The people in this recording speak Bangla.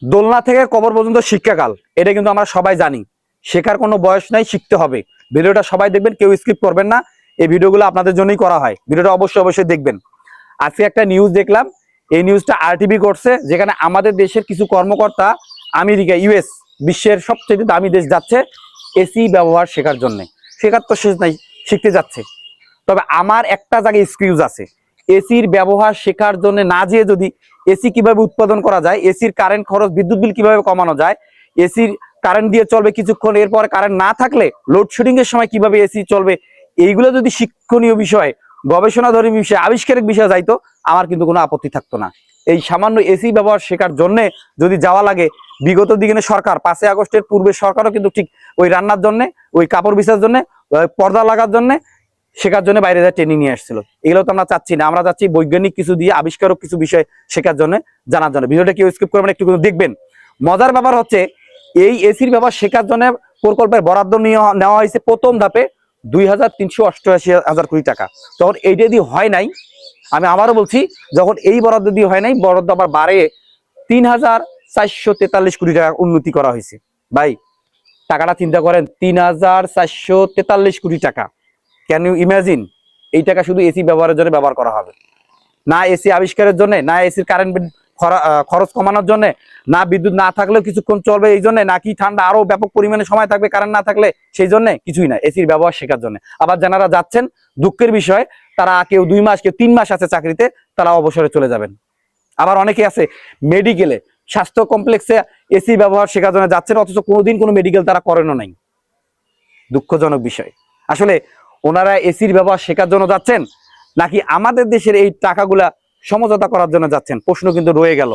দোলনা থেকে কবর পর্যন্ত শিক্ষাকাল, এটা কিন্তু আমরা সবাই জানি। শেখার কোনো বয়স নাই, শিখতে হবে। ভিডিওটা সবাই দেখবেন, কেউ স্কিপ করবেন না। এই ভিডিওগুলো আপনাদের জন্যই করা হয়, ভিডিওটা অবশ্যই দেখবেন। আজকে একটা নিউজ দেখলাম, এই নিউজটা আরটিভি করছে, যেখানে আমাদের দেশের কিছু কর্মকর্তা আমেরিকা, ইউএস, বিশ্বের সবচেয়ে দামি দেশ যাচ্ছে এসি ব্যবহার শেখার জন্য। শেখার তো শেষ নাই, শিখতে যাচ্ছে। তবে আমার একটা জায়গায় এক্সকিউজ আছে, এসির ব্যবহার শেখার জন্য না যেয়ে যদি এসি কিভাবে উৎপাদন করা যায়, এসির কারেন্ট খরচ, বিদ্যুৎ বিল কিভাবে কমানো যায়, এসির কারেন্ট দিয়ে চলবে কিছুক্ষণ, এরপর কারেন্ট না থাকলে লোডশেডিং এর সময় কিভাবে এসি চলবে, এইগুলো যদি শিক্ষণীয় বিষয়, গবেষণাধর্মী বিষয়, আবিষ্কারিক বিষয় যাইতো, আমার কিন্তু কোনো আপত্তি থাকতো না। এই সামান্য এসি ব্যবহার শেখার জন্য যদি যাওয়া লাগে, বিগত দিনে সরকার 5ই আগস্টের পূর্বে সরকারও কিন্তু ঠিক ওই রান্নার জন্য, ওই কাপড় বিছার জন্য, পর্দা লাগার জন্য, শেখার জন্য বাইরে যায় ট্রেনিং নিয়ে আসছিল। এগুলো তো আমরা চাচ্ছি না, আমরা চাচ্ছি বৈজ্ঞানিক কিছু দিয়ে, আবিষ্কারক কিছু বিষয় শেখার জন্য, জানার জন্য। ভিডিওটা কেউ স্কিপ করবেন, একটু দেখবেন। মজার ব্যাপার হচ্ছে, এই এসির ব্যবহার শেখার জন্য প্রকল্পের বরাদ্দ নেওয়া হয়েছে প্রথম ধাপে 2,388,000 কোটি টাকা। তখন এইটা দিয়ে হয় নাই, আমি আবারও বলছি, যখন এই বরাদ্দ দিয়ে হয় নাই, বরাদ্দ আবার বাড়ে 3,443 কোটি টাকা উন্নতি করা হয়েছে। ভাই, টাকাটা চিন্তা করেন, 3,443 কোটি টাকা। Can you imagine? এই টাকা শুধু এসি ব্যবহারের জন্য ব্যবহার করা হবে না, এসি আবিষ্কারের জন্য না, এসির কারেন্ট খরচ কমানোর জন্য না, বিদ্যুৎ না থাকলেও কিছুক্ষণ চলবে এই জন্য, নাকি ঠান্ডা আরো ব্যাপক পরিমাণে সময় থাকবে কারেন্ট না থাকলে সেই জন্য, কিছুই না, এসির ব্যবহার শেখার জন্য। আবার যারা যাচ্ছেন, দুঃখের বিষয়, তারা কেউ 2 মাস, কেউ 3 মাস আছে চাকরিতে, তারা অবসরে চলে যাবেন। আবার অনেকে আছে মেডিকেলে, স্বাস্থ্য কমপ্লেক্সে এসি ব্যবহার শেখার জন্য যাচ্ছেন, অথচ কোনোদিন কোনো মেডিকেল তারা করেনও নাই। দুঃখজনক বিষয়। আসলে ওনারা এসির ব্যবহার শেখার জন্য যাচ্ছেন, নাকি আমাদের দেশের এই টাকাগুলা সমঝোতা করার জন্য যাচ্ছেন? প্রশ্ন কিন্তু রয়ে গেল।